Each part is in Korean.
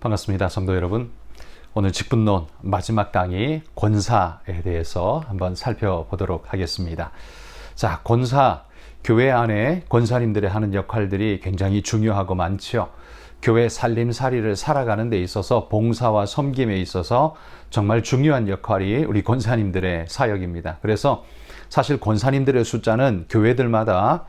반갑습니다. 성도 여러분. 오늘 직분론 마지막 강의 권사에 대해서 한번 살펴보도록 하겠습니다. 자, 권사, 교회 안에 권사님들이 하는 역할들이 굉장히 중요하고 많죠. 교회 살림살이를 살아가는 데 있어서 봉사와 섬김에 있어서 정말 중요한 역할이 우리 권사님들의 사역입니다. 그래서 사실 권사님들의 숫자는 교회들마다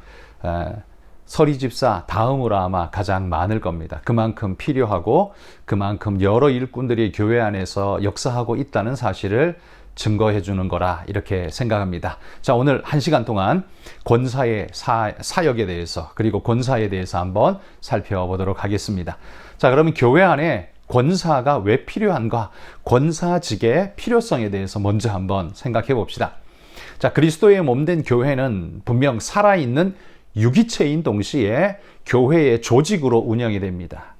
서리집사 다음으로 아마 가장 많을 겁니다. 그만큼 필요하고 그만큼 여러 일꾼들이 교회 안에서 역사하고 있다는 사실을 증거해 주는 거라 이렇게 생각합니다. 자, 오늘 1시간 동안 권사의 사역에 대해서 그리고 권사에 대해서 한번 살펴보도록 하겠습니다. 자, 그러면 교회 안에 권사가 왜 필요한가? 권사직의 필요성에 대해서 먼저 한번 생각해 봅시다. 자, 그리스도의 몸된 교회는 분명 살아있는 유기체인 동시에 교회의 조직으로 운영이 됩니다.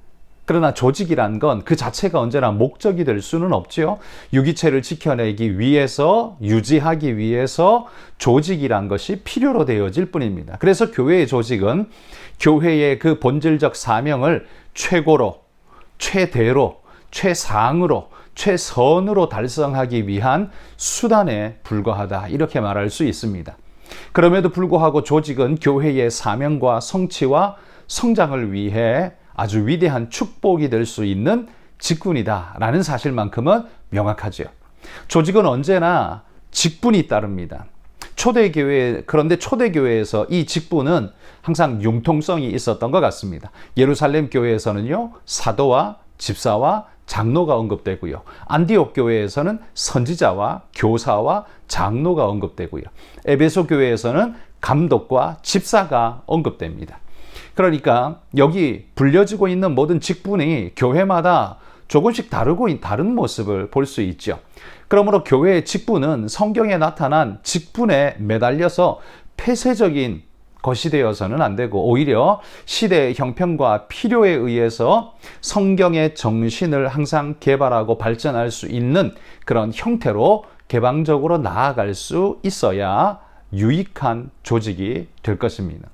그러나 조직이란 건 그 자체가 언제나 목적이 될 수는 없죠. 유기체를 지켜내기 위해서, 유지하기 위해서 조직이란 것이 필요로 되어질 뿐입니다. 그래서 교회의 조직은 교회의 그 본질적 사명을 최고로, 최대로, 최상으로, 최선으로 달성하기 위한 수단에 불과하다, 이렇게 말할 수 있습니다. 그럼에도 불구하고 조직은 교회의 사명과 성취와 성장을 위해 아주 위대한 축복이 될 수 있는 직분이다라는 사실만큼은 명확하죠. 조직은 언제나 직분이 따릅니다. 그런데 초대교회에서 이 직분은 항상 융통성이 있었던 것 같습니다. 예루살렘 교회에서는요, 사도와 집사와 장로가 언급되고요. 안디옥 교회에서는 선지자와 교사와 장로가 언급되고요. 에베소 교회에서는 감독과 집사가 언급됩니다. 그러니까 여기 불려지고 있는 모든 직분이 교회마다 조금씩 다른 모습을 볼 수 있죠. 그러므로 교회의 직분은 성경에 나타난 직분에 매달려서 폐쇄적인 것이 되어서는 안 되고 오히려 시대의 형편과 필요에 의해서 성경의 정신을 항상 개발하고 발전할 수 있는 그런 형태로 개방적으로 나아갈 수 있어야 유익한 조직이 될 것입니다.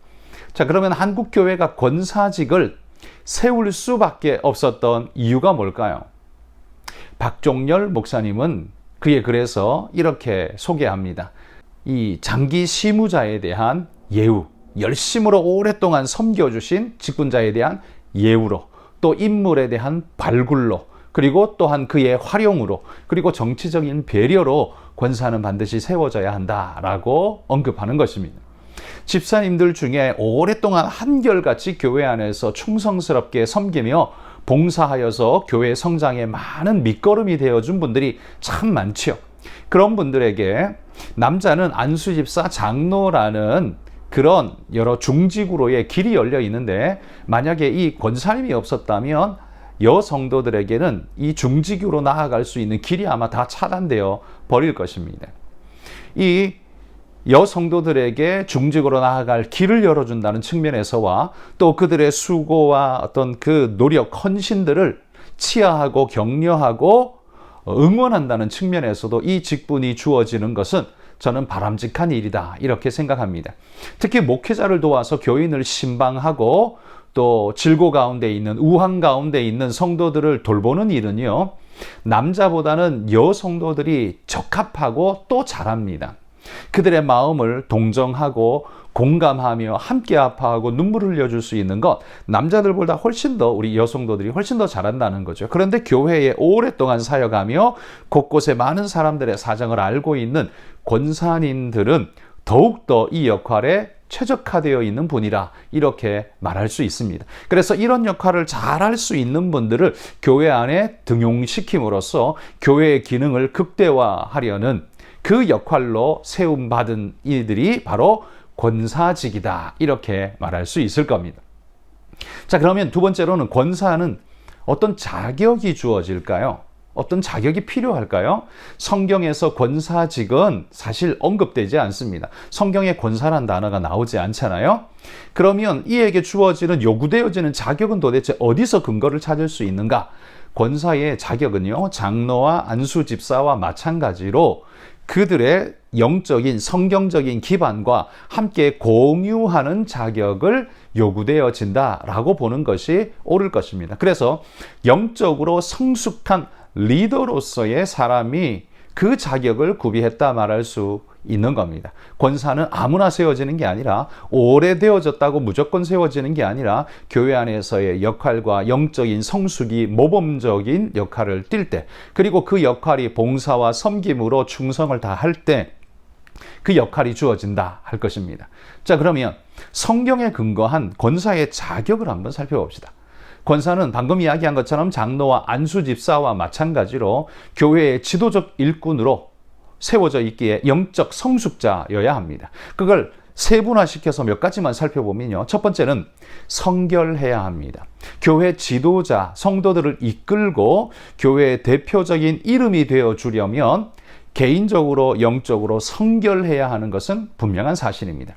자, 그러면 한국 교회가 권사직을 세울 수밖에 없었던 이유가 뭘까요? 박종열 목사님은 그의 글에서 이렇게 소개합니다. 이 장기 시무자에 대한 예우, 열심으로 오랫동안 섬겨주신 직분자에 대한 예우로, 또 인물에 대한 발굴로, 그리고 또한 그의 활용으로, 그리고 정치적인 배려로 권사는 반드시 세워져야 한다라고 언급하는 것입니다. 집사님들 중에 오랫동안 한결같이 교회 안에서 충성스럽게 섬기며 봉사하여서 교회 성장에 많은 밑거름이 되어준 분들이 참 많죠. 그런 분들에게 남자는 안수집사 장로라는 그런 여러 중직으로의 길이 열려 있는데, 만약에 이 권사님이 없었다면 여성도들에게는 이 중직으로 나아갈 수 있는 길이 아마 다 차단되어 버릴 것입니다. 이 여성도들에게 중직으로 나아갈 길을 열어준다는 측면에서와 또 그들의 수고와 어떤 그 노력, 헌신들을 치하하고 격려하고 응원한다는 측면에서도 이 직분이 주어지는 것은 저는 바람직한 일이다, 이렇게 생각합니다. 특히 목회자를 도와서 교인을 신방하고 또 질고 가운데 있는, 우환 가운데 있는 성도들을 돌보는 일은요, 남자보다는 여성도들이 적합하고 또 잘합니다. 그들의 마음을 동정하고 공감하며 함께 아파하고 눈물을 흘려줄 수 있는 것, 남자들보다 훨씬 더 우리 여성도들이 훨씬 더 잘한다는 거죠. 그런데 교회에 오랫동안 사역하며 곳곳에 많은 사람들의 사정을 알고 있는 권사님들은 더욱더 이 역할에 최적화되어 있는 분이라 이렇게 말할 수 있습니다. 그래서 이런 역할을 잘할 수 있는 분들을 교회 안에 등용시킴으로써 교회의 기능을 극대화하려는 그 역할로 세움받은 이들이 바로 권사직이다, 이렇게 말할 수 있을 겁니다. 자, 그러면 두 번째로는 권사는 어떤 자격이 주어질까요? 어떤 자격이 필요할까요? 성경에서 권사직은 사실 언급되지 않습니다. 성경에 권사란 단어가 나오지 않잖아요. 그러면 이에게 주어지는, 요구되어지는 자격은 도대체 어디서 근거를 찾을 수 있는가? 권사의 자격은요, 장로와 안수집사와 마찬가지로 그들의 영적인 성경적인 기반과 함께 공유하는 자격을 요구되어진다라고 보는 것이 옳을 것입니다. 그래서 영적으로 성숙한 리더로서의 사람이 그 자격을 구비했다 말할 수 있는 겁니다. 권사는 아무나 세워지는 게 아니라 오래되어졌다고 무조건 세워지는 게 아니라 교회 안에서의 역할과 영적인 성숙이 모범적인 역할을 띌 때, 그리고 그 역할이 봉사와 섬김으로 충성을 다할 때 그 역할이 주어진다 할 것입니다. 자, 그러면 성경에 근거한 권사의 자격을 한번 살펴봅시다. 권사는 방금 이야기한 것처럼 장로와 안수 집사와 마찬가지로 교회의 지도적 일꾼으로 세워져 있기에 영적 성숙자여야 합니다. 그걸 세분화시켜서 몇 가지만 살펴보면요. 첫 번째는 성결해야 합니다. 교회 지도자, 성도들을 이끌고 교회의 대표적인 이름이 되어 주려면 개인적으로 영적으로 성결해야 하는 것은 분명한 사실입니다.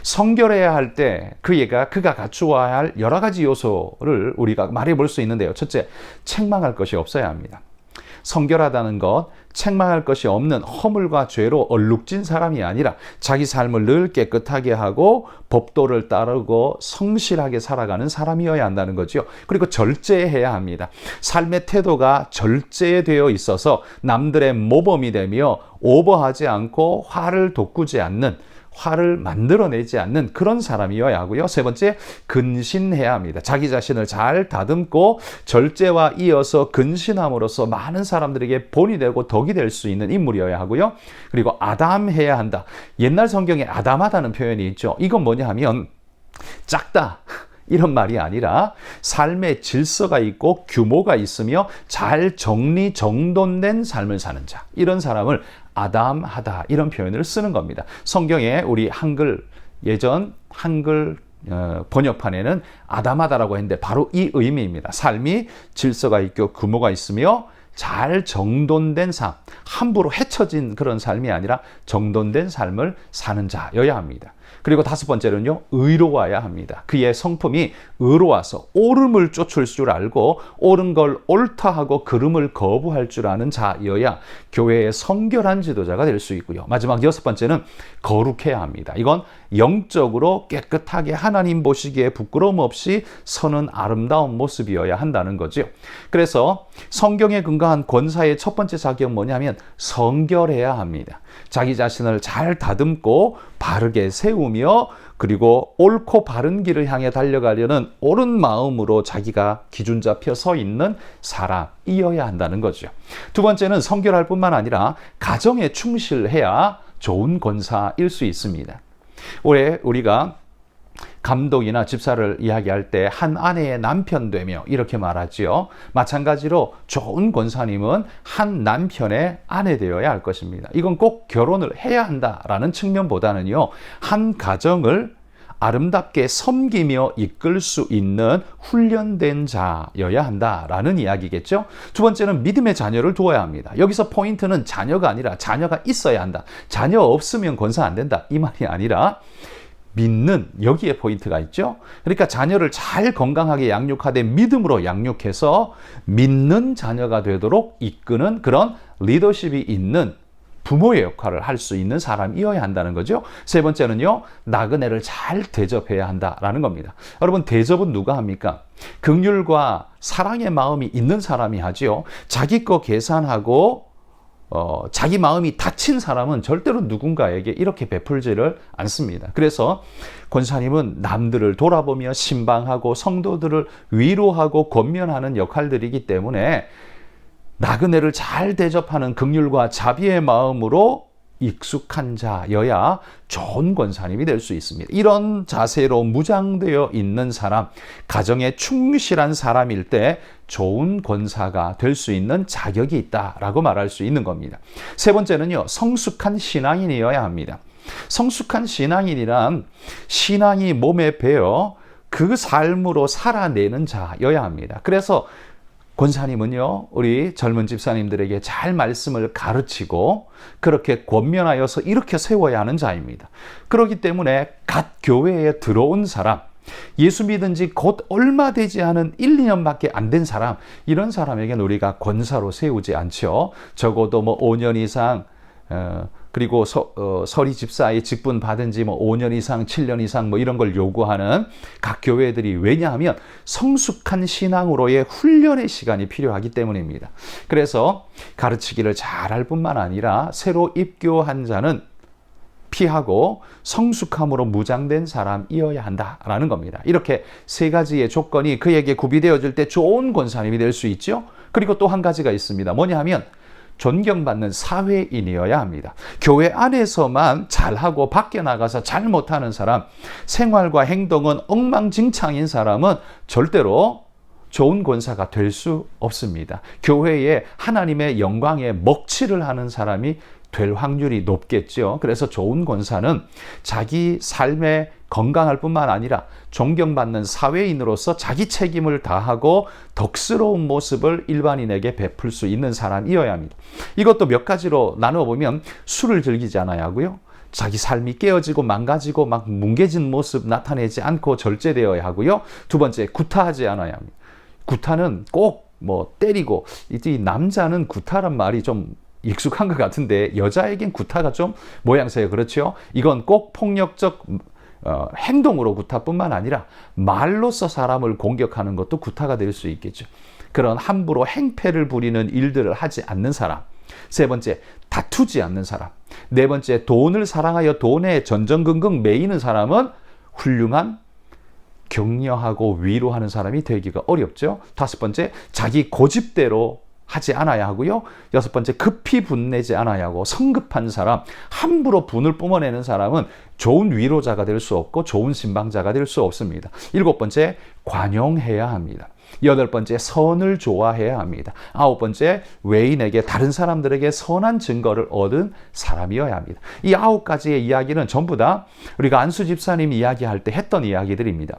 성결해야 할 때 그가 갖추어야 할 여러 가지 요소를 우리가 말해볼 수 있는데요. 첫째, 책망할 것이 없어야 합니다. 성결하다는 것, 책망할 것이 없는 허물과 죄로 얼룩진 사람이 아니라 자기 삶을 늘 깨끗하게 하고 법도를 따르고 성실하게 살아가는 사람이어야 한다는 거죠. 그리고 절제해야 합니다. 삶의 태도가 절제되어 있어서 남들의 모범이 되며 오버하지 않고 화를 돋구지 않는, 화를 만들어내지 않는 그런 사람이어야 하고요. 세 번째, 근신해야 합니다. 자기 자신을 잘 다듬고 절제와 이어서 근신함으로써 많은 사람들에게 본이 되고 덕이 될 수 있는 인물이어야 하고요. 그리고 아담해야 한다. 옛날 성경에 아담하다는 표현이 있죠. 이건 뭐냐 하면 작다, 이런 말이 아니라 삶의 질서가 있고 규모가 있으며 잘 정리정돈된 삶을 사는 자, 이런 사람을 아담하다, 이런 표현을 쓰는 겁니다. 성경에 우리 예전 한글 번역판에는 아담하다라고 했는데 바로 이 의미입니다. 삶이 질서가 있고 규모가 있으며 잘 정돈된 삶, 함부로 헤쳐진 그런 삶이 아니라 정돈된 삶을 사는 자여야 합니다. 그리고 다섯 번째는요, 의로워야 합니다. 그의 성품이 의로워서 옳음을 쫓을 줄 알고 옳은 걸 옳다 하고 그름을 거부할 줄 아는 자여야 교회의 성결한 지도자가 될 수 있고요. 마지막 여섯 번째는 거룩해야 합니다. 이건 영적으로 깨끗하게 하나님 보시기에 부끄러움 없이 서는 아름다운 모습이어야 한다는 거죠. 그래서 성경에 근거한 권사의 첫 번째 자격은 뭐냐면 성결해야 합니다. 자기 자신을 잘 다듬고 바르게 세우며 그리고 옳고 바른 길을 향해 달려가려는 옳은 마음으로 자기가 기준 잡혀 서 있는 사람이어야 한다는 거죠. 두 번째는 성결할 뿐만 아니라 가정에 충실해야 좋은 권사일 수 있습니다. 올해 우리가 감독이나 집사를 이야기할 때 한 아내의 남편 되며 이렇게 말하지요. 마찬가지로 좋은 권사님은 한 남편의 아내 되어야 할 것입니다. 이건 꼭 결혼을 해야 한다라는 측면보다는요, 한 가정을 아름답게 섬기며 이끌 수 있는 훈련된 자여야 한다라는 이야기겠죠. 두 번째는 믿음의 자녀를 두어야 합니다. 여기서 포인트는 자녀가 아니라 자녀가 있어야 한다. 자녀 없으면 권사 안 된다, 이 말이 아니라 믿는, 여기에 포인트가 있죠. 그러니까 자녀를 잘 건강하게 양육하되 믿음으로 양육해서 믿는 자녀가 되도록 이끄는 그런 리더십이 있는 부모의 역할을 할 수 있는 사람이어야 한다는 거죠. 세 번째는요, 나그네를 잘 대접해야 한다라는 겁니다. 여러분, 대접은 누가 합니까? 긍휼과 사랑의 마음이 있는 사람이 하지요. 자기 거 계산하고 자기 마음이 닫힌 사람은 절대로 누군가에게 이렇게 베풀지를 않습니다. 그래서 권사님은 남들을 돌아보며 신방하고 성도들을 위로하고 권면하는 역할들이기 때문에 나그네를 잘 대접하는 긍휼과 자비의 마음으로 익숙한 자여야 좋은 권사님이 될 수 있습니다. 이런 자세로 무장되어 있는 사람, 가정에 충실한 사람일 때 좋은 권사가 될 수 있는 자격이 있다라고 말할 수 있는 겁니다. 세 번째는요, 성숙한 신앙인이어야 합니다. 성숙한 신앙인이란 신앙이 몸에 배어 그 삶으로 살아내는 자여야 합니다. 그래서 권사님은요, 우리 젊은 집사님들에게 잘 말씀을 가르치고 그렇게 권면하여서 이렇게 세워야 하는 자입니다. 그렇기 때문에 갓 교회에 들어온 사람, 예수 믿은 지 곧 얼마 되지 않은 1, 2년밖에 안 된 사람, 이런 사람에게는 우리가 권사로 세우지 않죠. 적어도 5년 이상 그리고 서리 집사의 직분 받은 지 뭐 5년 이상, 7년 이상 뭐 이런 걸 요구하는 각 교회들이, 왜냐하면 성숙한 신앙으로의 훈련의 시간이 필요하기 때문입니다. 그래서 가르치기를 잘할 뿐만 아니라 새로 입교한 자는 피하고 성숙함으로 무장된 사람이어야 한다라는 겁니다. 이렇게 세 가지의 조건이 그에게 구비되어질 때 좋은 권사님이 될 수 있죠. 그리고 또 한 가지가 있습니다. 뭐냐 하면 존경받는 사회인이어야 합니다. 교회 안에서만 잘하고 밖에 나가서 잘 못하는 사람, 생활과 행동은 엉망진창인 사람은 절대로 좋은 권사가 될 수 없습니다. 교회에 하나님의 영광에 먹칠을 하는 사람이 될 확률이 높겠죠. 그래서 좋은 권사는 자기 삶에 건강할 뿐만 아니라 존경받는 사회인으로서 자기 책임을 다하고 덕스러운 모습을 일반인에게 베풀 수 있는 사람이어야 합니다. 이것도 몇 가지로 나눠보면 술을 즐기지 않아야 하고요. 자기 삶이 깨어지고 망가지고 막 뭉개진 모습 나타내지 않고 절제되어야 하고요. 두 번째, 구타하지 않아야 합니다. 구타는 꼭 뭐 때리고, 이 남자는 구타란 말이 좀 익숙한 것 같은데 여자에겐 구타가 좀 모양새가 그렇죠. 이건 꼭 폭력적 행동으로 구타뿐만 아니라 말로써 사람을 공격하는 것도 구타가 될 수 있겠죠. 그런 함부로 행패를 부리는 일들을 하지 않는 사람. 세 번째, 다투지 않는 사람. 네 번째, 돈을 사랑하여 돈에 전전긍긍 매이는 사람은 훌륭한 격려하고 위로하는 사람이 되기가 어렵죠. 다섯 번째, 자기 고집대로 하지 않아야 하고요. 여섯 번째, 급히 분내지 않아야 하고, 성급한 사람, 함부로 분을 뿜어내는 사람은 좋은 위로자가 될 수 없고 좋은 신방자가 될 수 없습니다. 일곱 번째, 관용해야 합니다. 여덟 번째, 선을 좋아해야 합니다. 아홉 번째, 외인에게, 다른 사람들에게 선한 증거를 얻은 사람이어야 합니다. 이 아홉 가지의 이야기는 전부 다 우리가 안수 집사님이 이야기할 때 했던 이야기들입니다.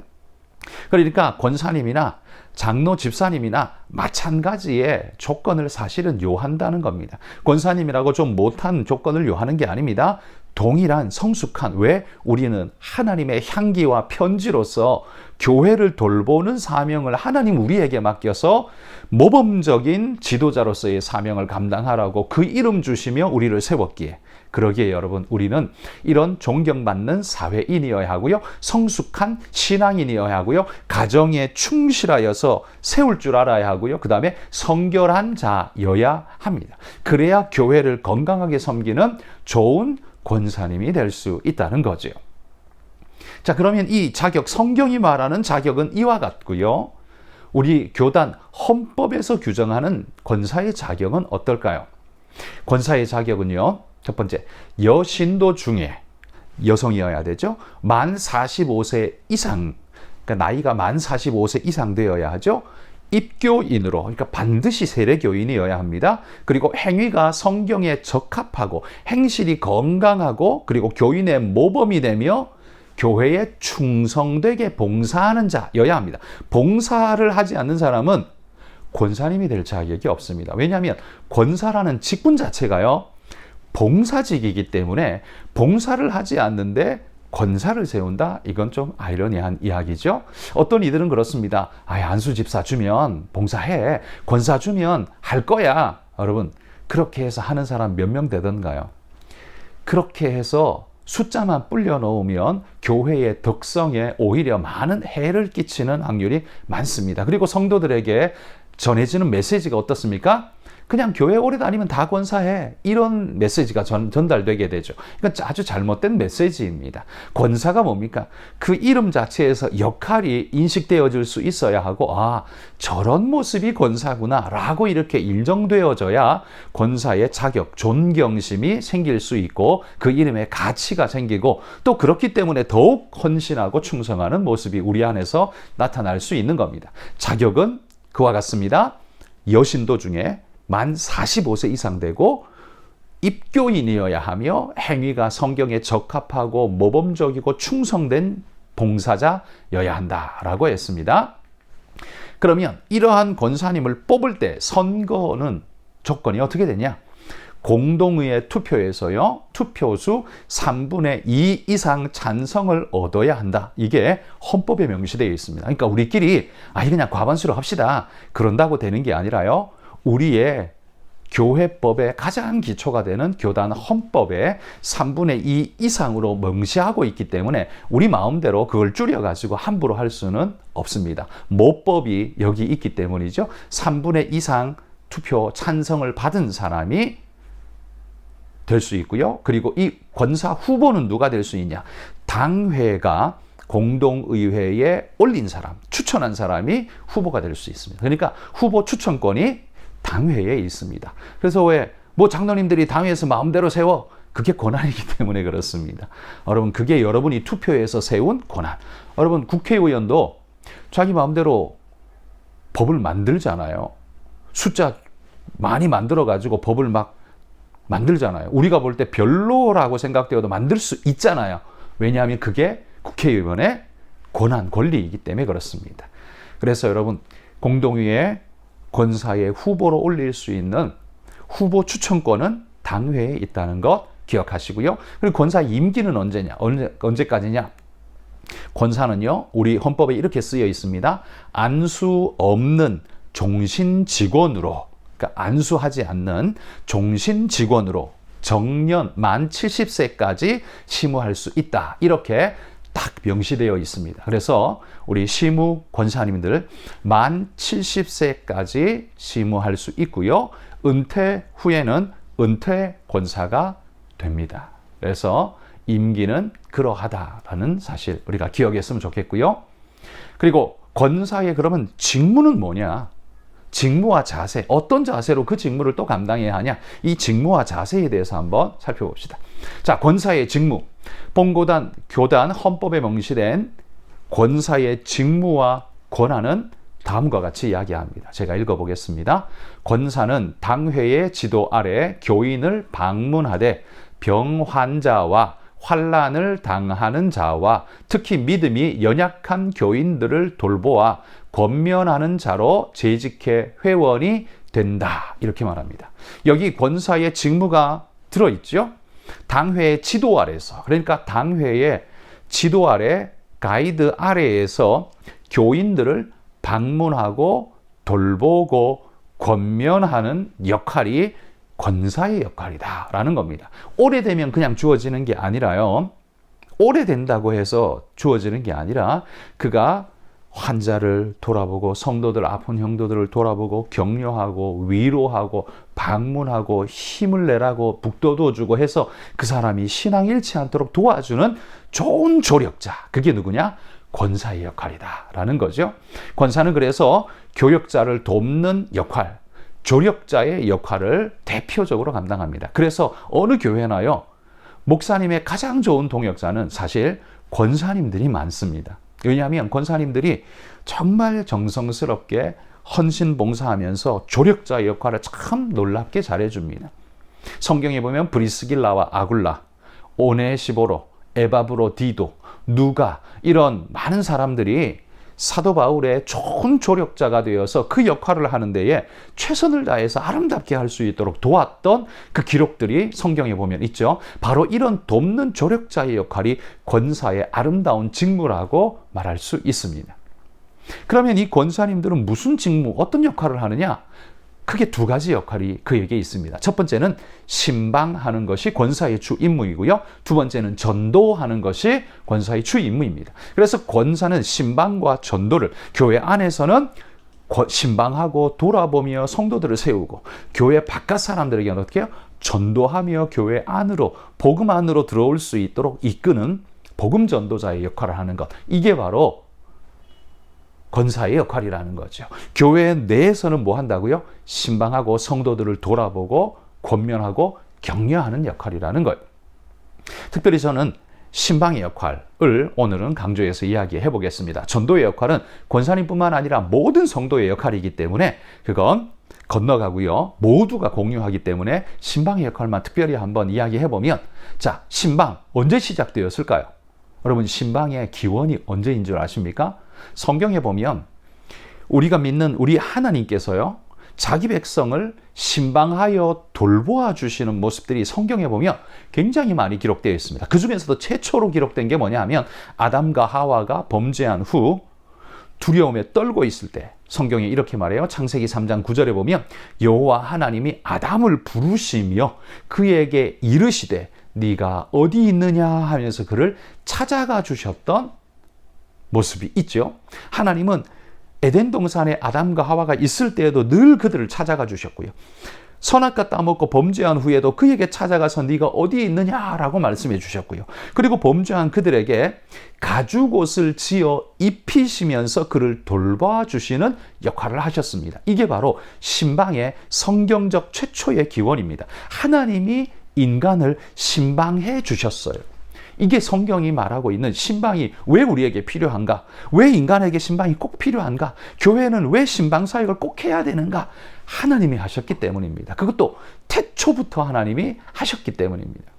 그러니까 권사님이나 장로 집사님이나 마찬가지의 조건을 사실은 요한다는 겁니다. 권사님이라고 좀 못한 조건을 요하는 게 아닙니다. 동일한 성숙한, 왜? 우리는 하나님의 향기와 편지로서 교회를 돌보는 사명을 하나님 우리에게 맡겨서 모범적인 지도자로서의 사명을 감당하라고 그 이름 주시며 우리를 세웠기에, 그러기에 여러분, 우리는 이런 존경받는 사회인이어야 하고요, 성숙한 신앙인이어야 하고요, 가정에 충실하여서 세울 줄 알아야 하고요, 그 다음에 성결한 자여야 합니다. 그래야 교회를 건강하게 섬기는 좋은 권사님이 될 수 있다는 거죠. 자, 그러면 이 자격, 성경이 말하는 자격은 이와 같고요. 우리 교단 헌법에서 규정하는 권사의 자격은 어떨까요? 권사의 자격은요, 첫 번째, 여신도 중에 여성이어야 되죠. 만 45세 이상, 그러니까 나이가 만 45세 이상 되어야 하죠. 입교인으로, 그러니까 반드시 세례교인이어야 합니다. 그리고 행위가 성경에 적합하고 행실이 건강하고, 그리고 교인의 모범이 되며 교회에 충성되게 봉사하는 자여야 합니다. 봉사를 하지 않는 사람은 권사님이 될 자격이 없습니다. 왜냐하면 권사라는 직분 자체가요, 봉사직이기 때문에 봉사를 하지 않는데 권사를 세운다? 이건 좀 아이러니한 이야기죠. 어떤 이들은 그렇습니다. 안수 집사 주면 봉사해. 권사 주면 할 거야. 여러분, 그렇게 해서 하는 사람 몇 명 되던가요? 그렇게 해서 숫자만 불려 놓으면 교회의 덕성에 오히려 많은 해를 끼치는 확률이 많습니다. 그리고 성도들에게 전해지는 메시지가 어떻습니까? 그냥 교회 오래 다니면 다 권사해. 이런 메시지가 전달되게 되죠. 이건 아주 잘못된 메시지입니다. 권사가 뭡니까? 그 이름 자체에서 역할이 인식되어질 수 있어야 하고, 저런 모습이 권사구나 라고 이렇게 인정되어져야 권사의 자격, 존경심이 생길 수 있고 그 이름에 가치가 생기고, 또 그렇기 때문에 더욱 헌신하고 충성하는 모습이 우리 안에서 나타날 수 있는 겁니다. 자격은 그와 같습니다. 여신도 중에 만 45세 이상 되고 입교인이어야 하며 행위가 성경에 적합하고 모범적이고 충성된 봉사자여야 한다라고 했습니다. 그러면 이러한 권사님을 뽑을 때 선거는 조건이 어떻게 되냐? 공동의회 투표에서요, 투표수 3분의 2 이상 찬성을 얻어야 한다. 이게 헌법에 명시되어 있습니다. 그러니까 우리끼리 그냥 과반수로 합시다. 그런다고 되는 게 아니라요, 우리의 교회법의 가장 기초가 되는 교단 헌법의 3분의 2 이상으로 명시하고 있기 때문에 우리 마음대로 그걸 줄여가지고 함부로 할 수는 없습니다. 모법이 여기 있기 때문이죠. 3분의 2 이상 투표 찬성을 받은 사람이 될 수 있고요. 그리고 이 권사 후보는 누가 될 수 있냐? 당회가 공동의회에 올린 사람, 추천한 사람이 후보가 될 수 있습니다. 그러니까 후보 추천권이 당회에 있습니다. 그래서 왜 뭐 장로님들이 당회에서 마음대로 세워? 그게 권한이기 때문에 그렇습니다. 여러분, 그게 여러분이 투표해서 세운 권한. 여러분, 국회의원도 자기 마음대로 법을 만들잖아요. 숫자 많이 만들어가지고 법을 막 만들잖아요. 우리가 볼 때 별로라고 생각되어도 만들 수 있잖아요. 왜냐하면 그게 국회의원의 권한, 권리이기 때문에 그렇습니다. 그래서 여러분, 공동의회 권사의 후보로 올릴 수 있는 후보 추천권은 당회에 있다는 것 기억하시고요. 그리고 권사 임기는 언제까지냐? 권사는요, 우리 헌법에 이렇게 쓰여 있습니다. 안수 없는 종신 직원으로, 그러니까 안수하지 않는 종신 직원으로 정년 만 70세까지 심우할 수 있다. 이렇게 딱 명시되어 있습니다. 그래서 우리 시무 권사님들 만 70세까지 심우할 수 있고요. 은퇴 후에는 은퇴 권사가 됩니다. 그래서 임기는 그러하다라는 사실 우리가 기억했으면 좋겠고요. 그리고 권사의 그러면 직무는 뭐냐? 직무와 자세, 어떤 자세로 그 직무를 또 감당해야 하냐? 이 직무와 자세에 대해서 한번 살펴봅시다. 자, 권사의 직무. 본교단 교단 헌법에 명시된 권사의 직무와 권한은 다음과 같이 이야기합니다. 제가 읽어보겠습니다. 권사는 당회의 지도 아래 교인을 방문하되 병 환자와 환난을 당하는 자와 특히 믿음이 연약한 교인들을 돌보아 권면하는 자로 재직해 회원이 된다. 이렇게 말합니다. 여기 권사의 직무가 들어있죠. 당회의 지도 아래에서, 그러니까 당회의 지도 아래, 가이드 아래에서 교인들을 방문하고 돌보고 권면하는 역할이 권사의 역할이다라는 겁니다. 오래되면 그냥 주어지는 게 아니라요. 오래된다고 해서 주어지는 게 아니라 그가 환자를 돌아보고 성도들, 아픈 형도들을 돌아보고 격려하고 위로하고 방문하고 힘을 내라고 북돋워 주고 해서 그 사람이 신앙 잃지 않도록 도와주는 좋은 조력자. 그게 누구냐? 권사의 역할이다라는 거죠. 권사는 그래서 교역자를 돕는 역할, 조력자의 역할을 대표적으로 감당합니다. 그래서 어느 교회나요? 목사님의 가장 좋은 동역자는 사실 권사님들이 많습니다. 왜냐하면 권사님들이 정말 정성스럽게 헌신봉사하면서 조력자의 역할을 참 놀랍게 잘해줍니다. 성경에 보면 브리스길라와 아굴라, 오네시보로, 에바브로디도, 누가 이런 많은 사람들이 사도 바울의 좋은 조력자가 되어서 그 역할을 하는 데에 최선을 다해서 아름답게 할 수 있도록 도왔던 그 기록들이 성경에 보면 있죠. 바로 이런 돕는 조력자의 역할이 권사의 아름다운 직무라고 말할 수 있습니다. 그러면 이 권사님들은 무슨 직무, 어떤 역할을 하느냐? 크게 두 가지 역할이 그에게 있습니다. 첫 번째는 신방하는 것이 권사의 주 임무이고요. 두 번째는 전도하는 것이 권사의 주 임무입니다. 그래서 권사는 신방과 전도를 교회 안에서는 신방하고 돌아보며 성도들을 세우고 교회 바깥 사람들에게는 어떻게 해요? 전도하며 교회 안으로 복음 안으로 들어올 수 있도록 이끄는 복음 전도자의 역할을 하는 것. 이게 바로 권사의 역할이라는 거죠. 교회 내에서는 뭐 한다고요? 신방하고 성도들을 돌아보고 권면하고 격려하는 역할이라는 거예요. 특별히 저는 신방의 역할을 오늘은 강조해서 이야기해 보겠습니다. 전도의 역할은 권사님뿐만 아니라 모든 성도의 역할이기 때문에 그건 건너가고요. 모두가 공유하기 때문에 신방의 역할만 특별히 한번 이야기해 보면, 자, 신방 언제 시작되었을까요? 여러분, 신방의 기원이 언제인 줄 아십니까? 성경에 보면 우리가 믿는 우리 하나님께서요, 자기 백성을 신방하여 돌보아 주시는 모습들이 성경에 보면 굉장히 많이 기록되어 있습니다. 그 중에서도 최초로 기록된 게 뭐냐 하면 아담과 하와가 범죄한 후 두려움에 떨고 있을 때 성경에 이렇게 말해요. 창세기 3장 9절에 보면 여호와 하나님이 아담을 부르시며 그에게 이르시되 네가 어디 있느냐 하면서 그를 찾아가 주셨던 모습이 있죠. 하나님은 에덴 동산에 아담과 하와가 있을 때에도 늘 그들을 찾아가 주셨고요. 선악과 따먹고 범죄한 후에도 그에게 찾아가서 네가 어디에 있느냐라고 말씀해 주셨고요. 그리고 범죄한 그들에게 가죽옷을 지어 입히시면서 그를 돌봐주시는 역할을 하셨습니다. 이게 바로 신방의 성경적 최초의 기원입니다. 하나님이 인간을 신방해 주셨어요. 이게 성경이 말하고 있는 신방이 왜 우리에게 필요한가? 왜 인간에게 신방이 꼭 필요한가? 교회는 왜 신방 사역을 꼭 해야 되는가? 하나님이 하셨기 때문입니다. 그것도 태초부터 하나님이 하셨기 때문입니다.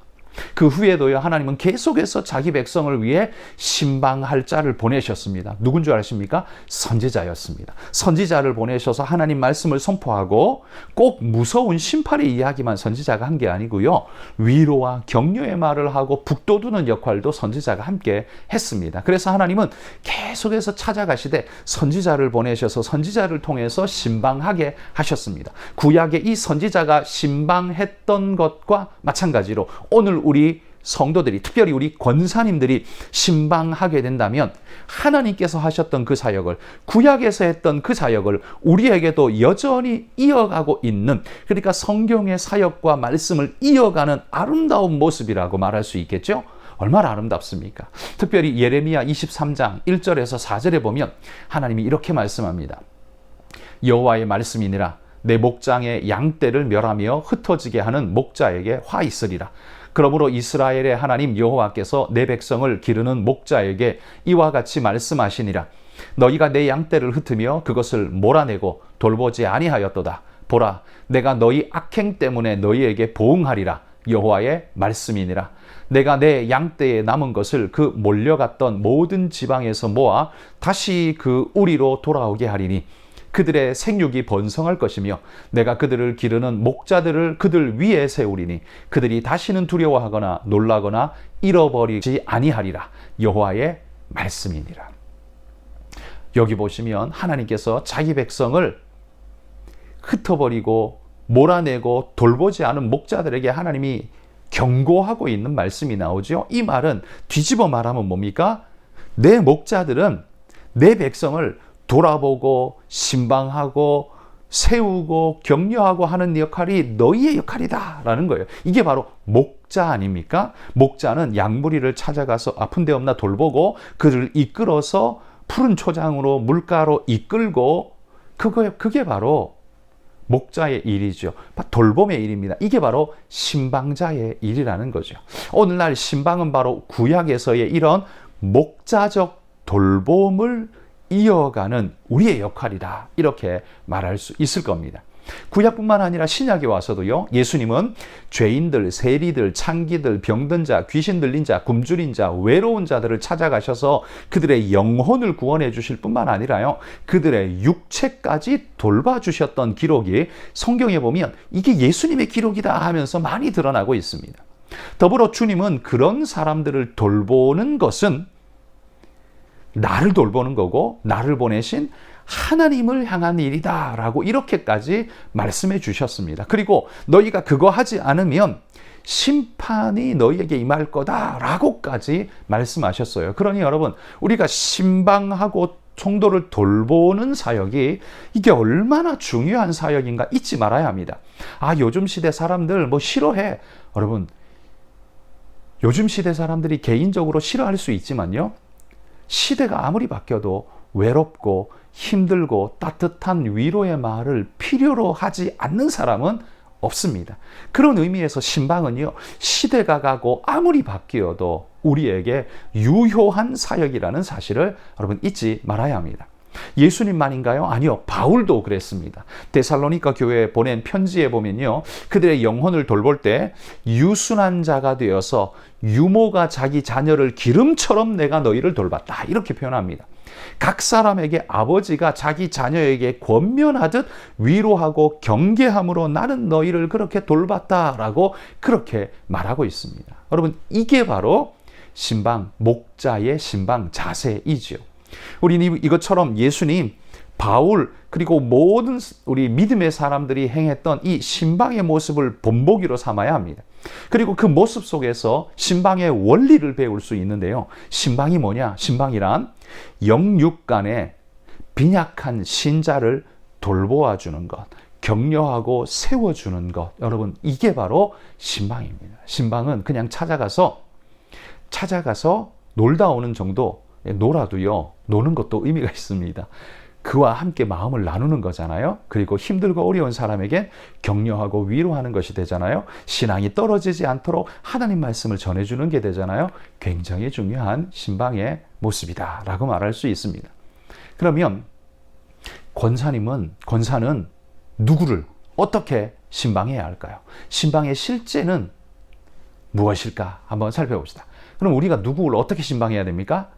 그 후에도요, 하나님은 계속해서 자기 백성을 위해 신방할 자를 보내셨습니다. 누군 줄 아십니까? 선지자였습니다. 선지자를 보내셔서 하나님 말씀을 선포하고 꼭 무서운 심판의 이야기만 선지자가 한 게 아니고요, 위로와 격려의 말을 하고 북돋우는 역할도 선지자가 함께 했습니다. 그래서 하나님은 계속해서 찾아가시되 선지자를 보내셔서 선지자를 통해서 신방하게 하셨습니다. 구약의 이 선지자가 신방했던 것과 마찬가지로 오늘 우리 성도들이, 특별히 우리 권사님들이 신방하게 된다면 하나님께서 하셨던 그 사역을, 구약에서 했던 그 사역을 우리에게도 여전히 이어가고 있는, 그러니까 성경의 사역과 말씀을 이어가는 아름다운 모습이라고 말할 수 있겠죠? 얼마나 아름답습니까? 특별히 예레미야 23장 1절에서 4절에 보면 하나님이 이렇게 말씀합니다. 여호와의 말씀이니라. 내 목장의 양떼를 멸하며 흩어지게 하는 목자에게 화 있으리라. 그러므로 이스라엘의 하나님 여호와께서 내 백성을 기르는 목자에게 이와 같이 말씀하시니라. 너희가 내 양떼를 흩으며 그것을 몰아내고 돌보지 아니하였도다. 보라, 내가 너희 악행 때문에 너희에게 보응하리라. 여호와의 말씀이니라. 내가 내 양떼에 남은 것을 그 몰려갔던 모든 지방에서 모아 다시 그 우리로 돌아오게 하리니 그들의 생육이 번성할 것이며 내가 그들을 기르는 목자들을 그들 위에 세우리니 그들이 다시는 두려워하거나 놀라거나 잃어버리지 아니하리라. 여호와의 말씀이니라. 여기 보시면 하나님께서 자기 백성을 흩어버리고 몰아내고 돌보지 않은 목자들에게 하나님이 경고하고 있는 말씀이 나오죠. 이 말은 뒤집어 말하면 뭡니까? 내 목자들은 내 백성을 돌아보고 신방하고 세우고 격려하고 하는 역할이 너희의 역할이다 라는 거예요. 이게 바로 목자 아닙니까? 목자는 양무리를 찾아가서 아픈 데 없나 돌보고 그를 이끌어서 푸른 초장으로 물가로 이끌고, 그게 바로 목자의 일이죠. 돌봄의 일입니다. 이게 바로 신방자의 일이라는 거죠. 오늘날 신방은 바로 구약에서의 이런 목자적 돌봄을 이어가는 우리의 역할이다, 이렇게 말할 수 있을 겁니다. 구약뿐만 아니라 신약에 와서도요, 예수님은 죄인들, 세리들, 창기들, 병든 자, 귀신 들린 자, 굶주린 자, 외로운 자들을 찾아가셔서 그들의 영혼을 구원해 주실 뿐만 아니라요, 그들의 육체까지 돌봐주셨던 기록이 성경에 보면 이게 예수님의 기록이다 하면서 많이 드러나고 있습니다. 더불어 주님은 그런 사람들을 돌보는 것은 나를 돌보는 거고 나를 보내신 하나님을 향한 일이다 라고 이렇게까지 말씀해 주셨습니다. 그리고 너희가 그거 하지 않으면 심판이 너희에게 임할 거다 라고까지 말씀하셨어요. 그러니 여러분, 우리가 신방하고 성도를 돌보는 사역이 이게 얼마나 중요한 사역인가 잊지 말아야 합니다. 요즘 시대 사람들 뭐 싫어해. 여러분, 요즘 시대 사람들이 개인적으로 싫어할 수 있지만요, 시대가 아무리 바뀌어도 외롭고 힘들고 따뜻한 위로의 말을 필요로 하지 않는 사람은 없습니다. 그런 의미에서 신방은요, 시대가 가고 아무리 바뀌어도 우리에게 유효한 사역이라는 사실을 여러분 잊지 말아야 합니다. 예수님만인가요? 아니요, 바울도 그랬습니다. 데살로니가 교회에 보낸 편지에 보면요, 그들의 영혼을 돌볼 때 유순한 자가 되어서 유모가 자기 자녀를 기름처럼 내가 너희를 돌봤다, 이렇게 표현합니다. 각 사람에게 아버지가 자기 자녀에게 권면하듯 위로하고 경계함으로 나는 너희를 그렇게 돌봤다라고 그렇게 말하고 있습니다. 여러분, 이게 바로 신방, 목자의 신방 자세이지요. 우리는 이것처럼 예수님 바울 그리고 모든 우리 믿음의 사람들이 행했던 이 신방의 모습을 본보기로 삼아야 합니다. 그리고 그 모습 속에서 신방의 원리를 배울 수 있는데요. 신방이 뭐냐? 신방이란 영육 간의 빈약한 신자를 돌보아주는 것, 격려하고 세워주는 것. 여러분, 이게 바로 신방입니다. 신방은 그냥 찾아가서 놀다 오는 정도, 놀아도요, 노는 것도 의미가 있습니다. 그와 함께 마음을 나누는 거잖아요. 그리고 힘들고 어려운 사람에게 격려하고 위로하는 것이 되잖아요. 신앙이 떨어지지 않도록 하나님 말씀을 전해주는 게 되잖아요. 굉장히 중요한 신방의 모습이다 라고 말할 수 있습니다. 그러면 권사는 누구를 어떻게 신방해야 할까요? 신방의 실제는 무엇일까? 한번 살펴봅시다. 그럼 우리가 누구를 어떻게 신방해야 됩니까?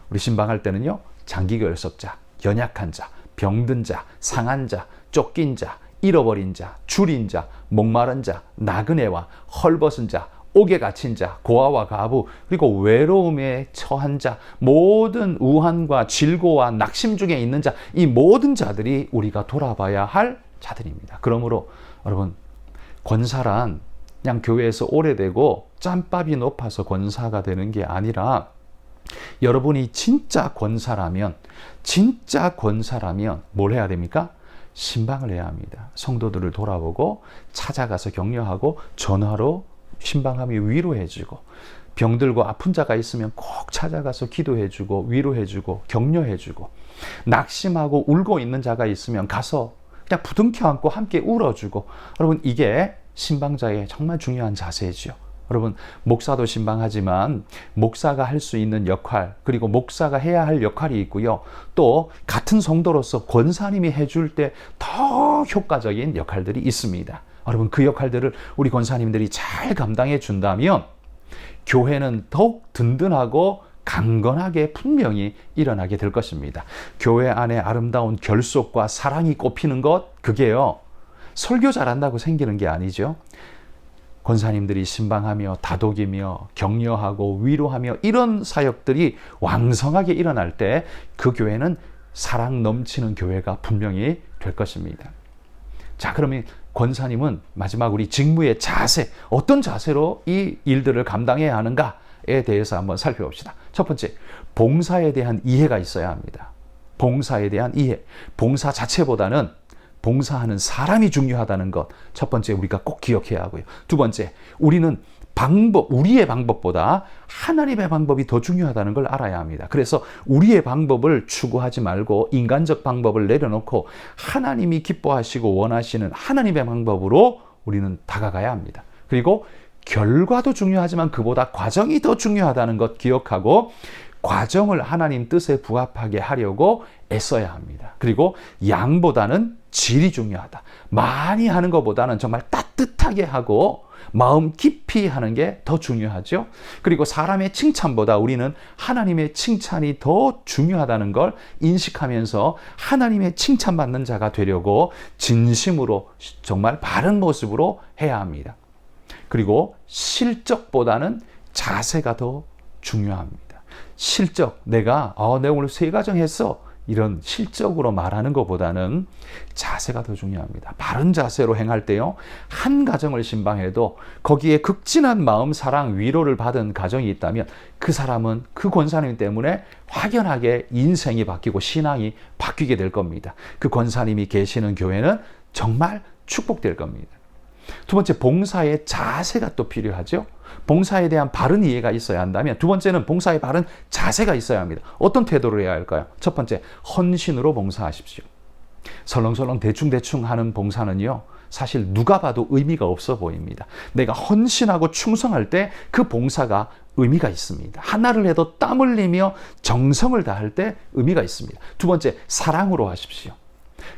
우리 신방할 때는요, 장기결석자, 연약한 자, 병든 자, 상한 자, 쫓긴 자, 잃어버린 자, 줄인 자, 목마른 자, 나그네와 헐벗은 자, 옥에 갇힌 자, 고아와 가부, 그리고 외로움에 처한 자, 모든 우환과 질고와 낙심 중에 있는 자, 이 모든 자들이 우리가 돌아봐야 할 자들입니다. 그러므로 여러분, 권사란 그냥 교회에서 오래되고 짬밥이 높아서 권사가 되는 게 아니라, 여러분이 진짜 권사라면 뭘 해야 됩니까? 신방을 해야 합니다. 성도들을 돌아보고 찾아가서 격려하고 전화로 신방하며 위로해주고, 병들고 아픈 자가 있으면 꼭 찾아가서 기도해주고 위로해주고 격려해주고, 낙심하고 울고 있는 자가 있으면 가서 그냥 부둥켜 안고 함께 울어주고. 여러분, 이게 신방자의 정말 중요한 자세죠. 여러분, 목사도 신방하지만 목사가 할 수 있는 역할, 그리고 목사가 해야 할 역할이 있고요. 또 같은 성도로서 권사님이 해줄 때 더 효과적인 역할들이 있습니다. 여러분, 그 역할들을 우리 권사님들이 잘 감당해 준다면 교회는 더욱 든든하고 강건하게 분명히 일어나게 될 것입니다. 교회 안에 아름다운 결속과 사랑이 꼽히는 것, 그게요, 설교 잘한다고 생기는 게 아니죠. 권사님들이 신방하며 다독이며 격려하고 위로하며 이런 사역들이 왕성하게 일어날 때 그 교회는 사랑 넘치는 교회가 분명히 될 것입니다. 자, 그러면 권사님은 마지막 우리 직무의 자세, 어떤 자세로 이 일들을 감당해야 하는가에 대해서 한번 살펴봅시다. 첫 번째, 봉사에 대한 이해가 있어야 합니다. 봉사에 대한 이해. 봉사 자체보다는 봉사하는 사람이 중요하다는 것, 첫 번째 우리가 꼭 기억해야 하고요. 두 번째, 우리는 우리의 방법보다 하나님의 방법이 더 중요하다는 걸 알아야 합니다. 그래서 우리의 방법을 추구하지 말고 인간적 방법을 내려놓고 하나님이 기뻐하시고 원하시는 하나님의 방법으로 우리는 다가가야 합니다. 그리고 결과도 중요하지만 그보다 과정이 더 중요하다는 것 기억하고, 과정을 하나님 뜻에 부합하게 하려고 애써야 합니다. 그리고 양보다는 질이 중요하다. 많이 하는 것보다는 정말 따뜻하게 하고 마음 깊이 하는 게 더 중요하죠. 그리고 사람의 칭찬보다 우리는 하나님의 칭찬이 더 중요하다는 걸 인식하면서 하나님의 칭찬받는 자가 되려고 진심으로 정말 바른 모습으로 해야 합니다. 그리고 실적보다는 자세가 더 중요합니다. 실적, 내가 오늘 세 가정 했어, 이런 실적으로 말하는 것보다는 자세가 더 중요합니다. 바른 자세로 행할 때요, 한 가정을 신방해도 거기에 극진한 마음, 사랑, 위로를 받은 가정이 있다면 그 사람은 그 권사님 때문에 확연하게 인생이 바뀌고 신앙이 바뀌게 될 겁니다. 그 권사님이 계시는 교회는 정말 축복될 겁니다. 두 번째, 봉사의 자세가 또 필요하죠. 봉사에 대한 바른 이해가 있어야 한다면, 두 번째는 봉사의 바른 자세가 있어야 합니다. 어떤 태도를 해야 할까요? 첫 번째, 헌신으로 봉사하십시오. 설렁설렁 대충대충 하는 봉사는요, 사실 누가 봐도 의미가 없어 보입니다. 내가 헌신하고 충성할 때 그 봉사가 의미가 있습니다. 하나를 해도 땀 흘리며 정성을 다할 때 의미가 있습니다. 두 번째, 사랑으로 하십시오.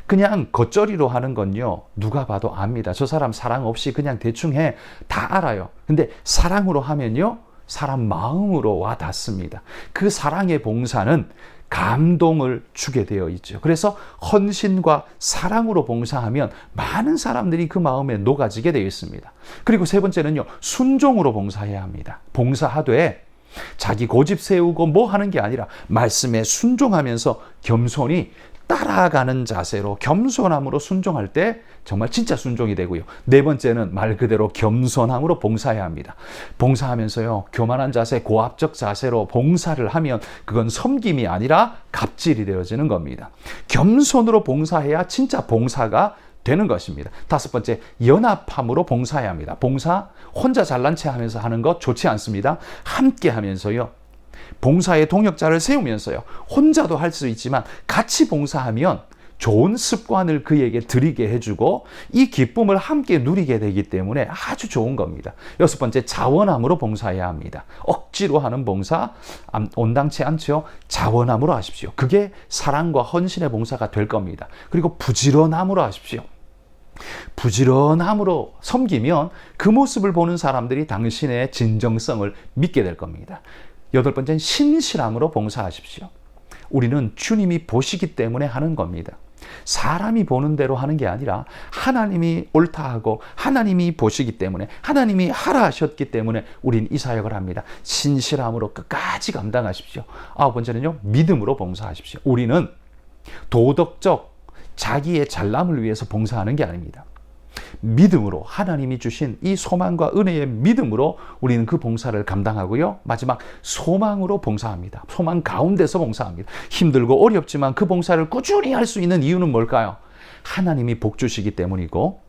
그냥 겉절이로 하는 건요, 누가 봐도 압니다. 저 사람 사랑 없이 그냥 대충 해, 다 알아요. 근데 사랑으로 하면요, 사람 마음으로 와 닿습니다. 그 사랑의 봉사는 감동을 주게 되어 있죠. 그래서 헌신과 사랑으로 봉사하면 많은 사람들이 그 마음에 녹아지게 되어 있습니다. 그리고 세 번째는요, 순종으로 봉사해야 합니다. 봉사하되 자기 고집 세우고 뭐 하는 게 아니라 말씀에 순종하면서 겸손히 따라가는 자세로 겸손함으로 순종할 때 정말 진짜 순종이 되고요. 네 번째는 말 그대로 겸손함으로 봉사해야 합니다. 봉사하면서요, 교만한 자세, 고압적 자세로 봉사를 하면 그건 섬김이 아니라 갑질이 되어지는 겁니다. 겸손으로 봉사해야 진짜 봉사가 되는 것입니다. 다섯 번째, 연합함으로 봉사해야 합니다. 봉사 혼자 잘난 체 하면서 하는 것 좋지 않습니다. 함께 하면서요, 봉사의 동역자를 세우면서요, 혼자도 할 수 있지만 같이 봉사하면 좋은 습관을 그에게 들이게 해주고 이 기쁨을 함께 누리게 되기 때문에 아주 좋은 겁니다. 여섯 번째, 자원함으로 봉사해야 합니다. 억지로 하는 봉사 온당치 않죠. 자원함으로 하십시오. 그게 사랑과 헌신의 봉사가 될 겁니다. 그리고 부지런함으로 하십시오. 부지런함으로 섬기면 그 모습을 보는 사람들이 당신의 진정성을 믿게 될 겁니다. 여덟 번째는 신실함으로 봉사하십시오. 우리는 주님이 보시기 때문에 하는 겁니다. 사람이 보는 대로 하는 게 아니라 하나님이 옳다 하고 하나님이 보시기 때문에, 하나님이 하라 하셨기 때문에 우린 이 사역을 합니다. 신실함으로 끝까지 감당하십시오. 아홉 번째는요, 믿음으로 봉사하십시오. 우리는 도덕적 자기의 잘남을 위해서 봉사하는 게 아닙니다. 믿음으로, 하나님이 주신 이 소망과 은혜의 믿음으로 우리는 그 봉사를 감당하고요. 마지막, 소망으로 봉사합니다. 소망 가운데서 봉사합니다. 힘들고 어렵지만 그 봉사를 꾸준히 할 수 있는 이유는 뭘까요? 하나님이 복 주시기 때문이고,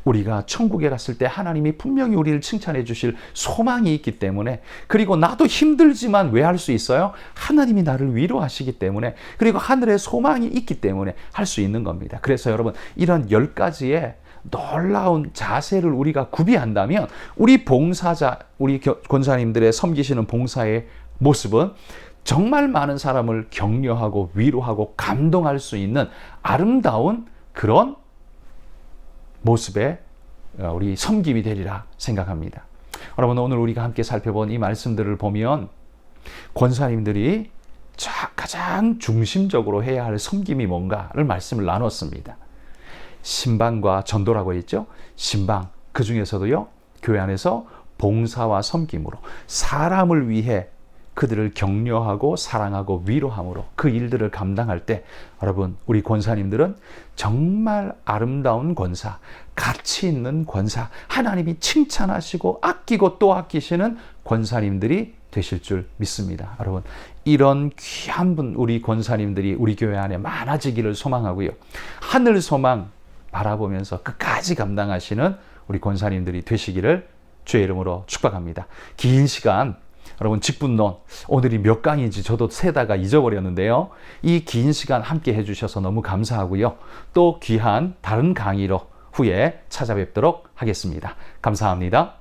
우리가 천국에 갔을 때 하나님이 분명히 우리를 칭찬해 주실 소망이 있기 때문에, 그리고 나도 힘들지만 왜 할 수 있어요? 하나님이 나를 위로하시기 때문에, 그리고 하늘에 소망이 있기 때문에 할 수 있는 겁니다. 그래서 여러분, 이런 10가지의 놀라운 자세를 우리가 구비한다면 우리 봉사자, 우리 권사님들의 섬기시는 봉사의 모습은 정말 많은 사람을 격려하고 위로하고 감동할 수 있는 아름다운 그런 모습의 우리 섬김이 되리라 생각합니다. 여러분, 오늘 우리가 함께 살펴본 이 말씀들을 보면 권사님들이 가장 중심적으로 해야 할 섬김이 뭔가를 말씀을 나눴습니다. 신방과 전도라고 했죠. 신방, 그 중에서도요, 교회 안에서 봉사와 섬김으로 사람을 위해 그들을 격려하고 사랑하고 위로함으로 그 일들을 감당할 때, 여러분, 우리 권사님들은 정말 아름다운 권사, 가치 있는 권사, 하나님이 칭찬하시고 아끼고 또 아끼시는 권사님들이 되실 줄 믿습니다. 여러분, 이런 귀한 분, 우리 권사님들이 우리 교회 안에 많아지기를 소망하고요, 하늘 소망 바라보면서 끝까지 감당하시는 우리 권사님들이 되시기를 주의 이름으로 축복합니다. 긴 시간, 여러분, 직분론, 오늘이 몇 강인지 저도 세다가 잊어버렸는데요. 이 긴 시간 함께 해주셔서 너무 감사하고요. 또 귀한 다른 강의로 후에 찾아뵙도록 하겠습니다. 감사합니다.